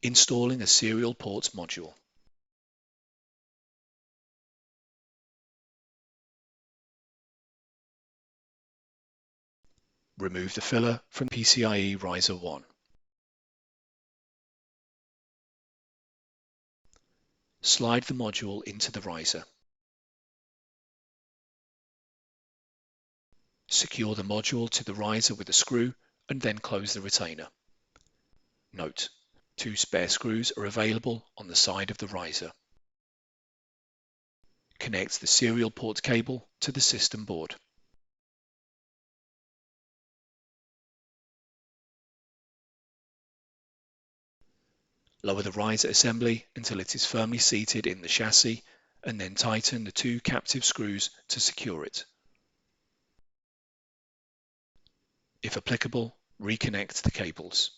Installing a serial ports module. Remove the filler from PCIe riser 1. Slide the module into the riser. Secure the module to the riser with a screw and then close the retainer. Note: 2 spare screws are available on the side of the riser. Connect the serial port cable to the system board. Lower the riser assembly until it is firmly seated in the chassis and then tighten the 2 captive screws to secure it. If applicable, reconnect the cables.